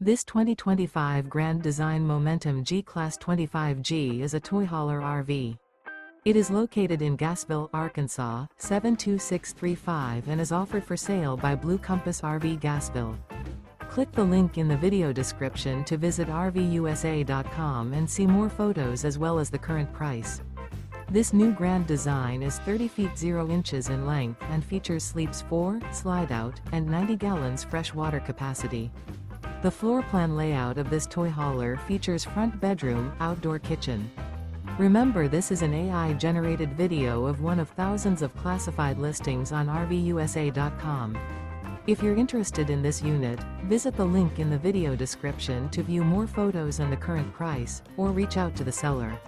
This 2025 Grand Design Momentum G-Class 25G is a toy hauler RV. It is located in Gassville, Arkansas, 72635 and is offered for sale by Blue Compass RV Gassville. Click the link in the video description to visit RVUSA.com and see more photos as well as the current price. This new grand design is 30 feet 0 inches in length and features sleeps 4, Slideout, and 90 gallons fresh water capacity. The floor plan layout of this toy hauler features front bedroom, outdoor kitchen. Remember, this is an AI-generated video of one of thousands of classified listings on RVUSA.com. If you're interested in this unit, visit the link in the video description to view more photos and the current price, or reach out to the seller.